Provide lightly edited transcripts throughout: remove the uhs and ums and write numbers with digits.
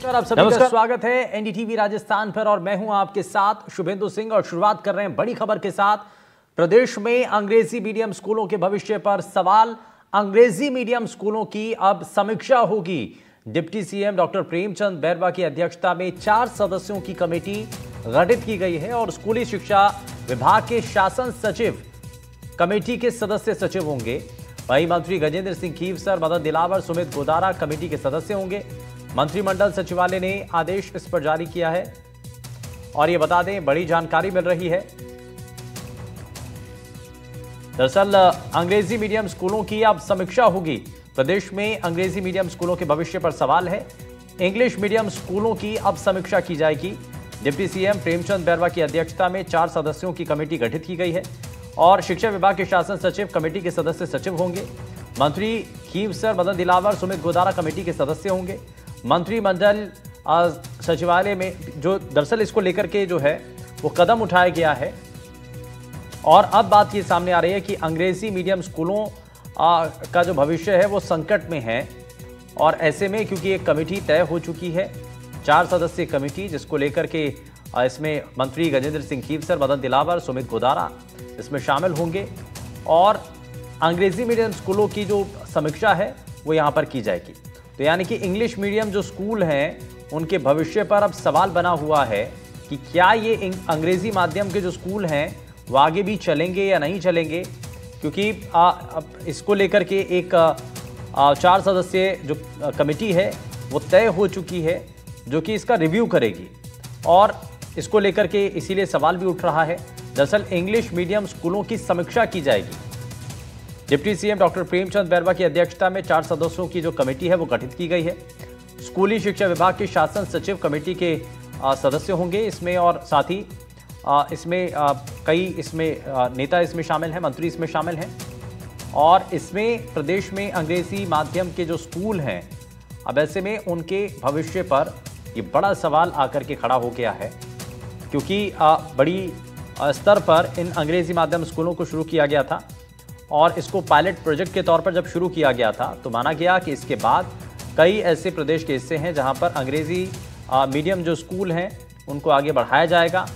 नमस्कार, आप सभी का स्वागत है एनडीटीवी राजस्थान पर और मैं हूं आपके साथ शुभेंदु सिंह। और शुरुआत कर रहे हैं बड़ी खबर के साथ। प्रदेश में अंग्रेजी मीडियम स्कूलों के भविष्य पर सवाल। अंग्रेजी मीडियम स्कूलों की अब समीक्षा होगी। Deputy CM doctor Premchand Bairwa की अध्यक्षता में 4 सदस्यों की कमेटी गठित की गई है और स्कूली शिक्षा विभाग के शासन सचिव कमेटी के सदस्य सचिव होंगे। वहीं मंत्री गजेंद्र सिंह खीवसर, मदन दिलावर, सुमित गोदारा कमेटी के सदस्य होंगे। मंत्रिमंडल सचिवालय ने आदेश इस पर जारी किया है और ये बता दें, बड़ी जानकारी मिल रही है। दरअसल अंग्रेजी मीडियम स्कूलों की अब समीक्षा होगी। प्रदेश में अंग्रेजी मीडियम स्कूलों के भविष्य पर सवाल है। इंग्लिश मीडियम स्कूलों की अब समीक्षा की जाएगी। डिप्टी सीएम प्रेमचंद बैरवा की अध्यक्षता में 4 सदस्यों की कमेटी गठित की गई है और शिक्षा विभाग के शासन सचिव कमेटी के सदस्य सचिव होंगे। मंत्री खीवसर, मदन दिलावर, सुमित गोदारा कमेटी के सदस्य होंगे। मंत्रिमंडल सचिवालय में जो दरअसल इसको लेकर के जो है वो कदम उठाया गया है और अब बात ये सामने आ रही है कि अंग्रेजी मीडियम स्कूलों का जो भविष्य है वो संकट में है। और ऐसे में क्योंकि एक कमेटी तय हो चुकी है, 4 सदस्यीय कमेटी, जिसको लेकर के इसमें मंत्री गजेंद्र सिंह खीवसर, मदन दिलावर, सुमित गोदारा इसमें शामिल होंगे और अंग्रेजी मीडियम स्कूलों की जो समीक्षा है वो यहाँ पर की जाएगी। तो यानी कि इंग्लिश मीडियम जो स्कूल हैं उनके भविष्य पर अब सवाल बना हुआ है कि क्या ये अंग्रेजी माध्यम के जो स्कूल हैं वो आगे भी चलेंगे या नहीं चलेंगे, क्योंकि इसको लेकर के एक 4 सदस्यीय जो कमेटी है वो तय हो चुकी है जो कि इसका रिव्यू करेगी और इसको लेकर के इसीलिए सवाल भी उठ रहा है। दरअसल इंग्लिश मीडियम स्कूलों की समीक्षा की जाएगी। Deputy CM doctor Premchand Bairwa की अध्यक्षता में 4 सदस्यों की जो कमेटी है वो गठित की गई है। स्कूली शिक्षा विभाग के शासन सचिव कमेटी के सदस्य होंगे इसमें और साथ ही इसमें कई नेता इसमें शामिल हैं, मंत्री इसमें शामिल हैं और इसमें प्रदेश में अंग्रेजी माध्यम के जो स्कूल हैं अब ऐसे में उनके भविष्य पर ये बड़ा सवाल आकर के खड़ा हो गया है, क्योंकि बड़ी स्तर पर इन अंग्रेजी माध्यम स्कूलों को शुरू किया गया था और इसको पायलट प्रोजेक्ट के तौर पर जब शुरू किया गया था तो माना गया कि इसके बाद कई ऐसे प्रदेश के हिस्से हैं जहां पर अंग्रेजी मीडियम जो स्कूल हैं उनको आगे बढ़ाया जाएगा,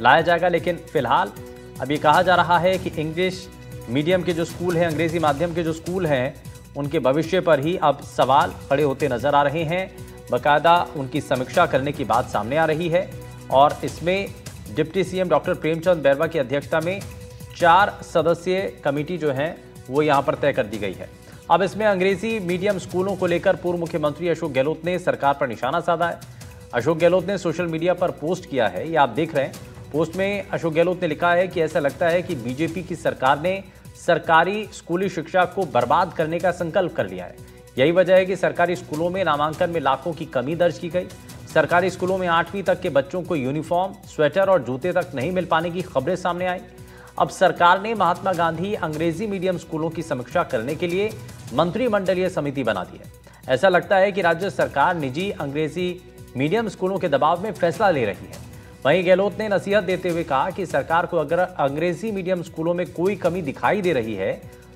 लाया जाएगा। लेकिन फिलहाल अब ये कहा जा रहा है कि इंग्लिश मीडियम के जो स्कूल हैं, अंग्रेजी माध्यम के जो स्कूल हैं, उनके भविष्य पर ही अब सवाल खड़े होते नजर आ रहे हैं। बाकायदा उनकी समीक्षा करने की बात सामने आ रही है और इसमें deputy CM doctor Premchand Bairwa की अध्यक्षता में 4 सदस्यीय कमेटी जो है वो यहाँ पर तय कर दी गई है। अब इसमें अंग्रेजी मीडियम स्कूलों को लेकर पूर्व मुख्यमंत्री अशोक गहलोत ने सरकार पर निशाना साधा है। अशोक गहलोत ने सोशल मीडिया पर पोस्ट किया है, ये आप देख रहे हैं। पोस्ट में अशोक गहलोत ने लिखा है कि ऐसा लगता है कि बीजेपी की सरकार ने सरकारी स्कूली शिक्षा को बर्बाद करने का संकल्प कर लिया है। यही वजह है कि सरकारी स्कूलों में नामांकन में लाखों की कमी दर्ज की गई। सरकारी स्कूलों में 8वीं तक के बच्चों को यूनिफॉर्म, स्वेटर और जूते तक नहीं मिल पाने की खबरें सामने आई। अब सरकार ने महात्मा गांधी अंग्रेजी मीडियम स्कूलों की समीक्षा करने के लिए मंत्रिमंडलीय समिति बना दी है। ऐसा लगता है कि राज्य सरकार निजी अंग्रेजी मीडियम स्कूलों के दबाव में फैसला ले रही है। वहीं गहलोत ने नसीहत देते हुए कहा कि सरकार को अगर अंग्रेजी मीडियम स्कूलों में कोई कमी दिखाई दे रही है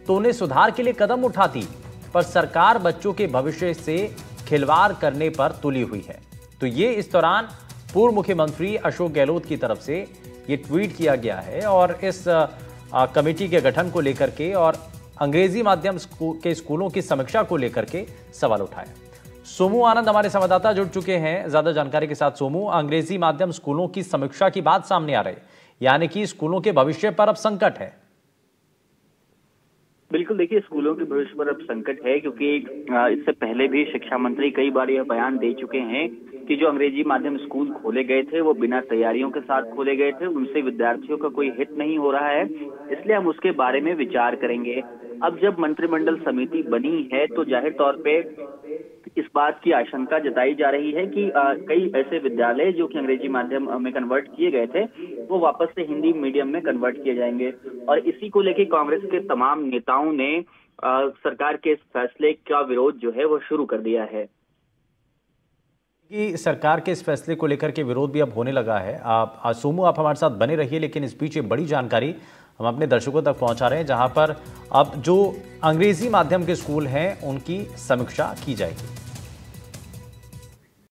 तो उन्हें सुधार के लिए कदम उठाती, पर सरकार बच्चों के भविष्य से खिलवाड़ करने पर तुली हुई है। तो ये इस दौरान पूर्व मुख्यमंत्री अशोक गहलोत की तरफ से ये ट्वीट किया गया है और इस कमेटी के गठन को लेकर के और अंग्रेजी माध्यम के स्कूलों की समीक्षा को लेकर के सवाल उठाया। सोमू आनंद हमारे संवाददाता जुड़ चुके हैं ज्यादा जानकारी के साथ। सोमू, अंग्रेजी माध्यम स्कूलों की समीक्षा की बात सामने आ रही है, यानी कि स्कूलों के भविष्य पर अब संकट है। बिल्कुल, देखिए स्कूलों के भविष्य पर अब संकट है क्योंकि इससे पहले भी शिक्षा मंत्री कई बार यह बयान दे चुके हैं कि जो अंग्रेजी माध्यम स्कूल खोले गए थे वो बिना तैयारियों के साथ खोले गए थे, उनसे विद्यार्थियों का कोई हित नहीं हो रहा है, इसलिए हम उसके बारे में विचार करेंगे। अब जब मंत्रिमंडल समिति बनी है तो जाहिर तौर पे इस बात की आशंका जताई जा रही है कि कई ऐसे विद्यालय जो कि अंग्रेजी माध्यम में कन्वर्ट किए गए थे वो वापस से हिंदी मीडियम में कन्वर्ट किए जाएंगे और इसी को लेकर कांग्रेस के तमाम नेताओं ने सरकार के इस फैसले का विरोध जो है वो शुरू कर दिया है। कि सरकार के इस फैसले को लेकर के विरोध भी अब होने लगा है। सोमू, आप हमारे साथ बने रहिए, लेकिन इस बीच बड़ी जानकारी हम अपने दर्शकों तक पहुंचा रहे हैं जहां पर अब जो अंग्रेजी माध्यम के स्कूल हैं उनकी समीक्षा की जाएगी।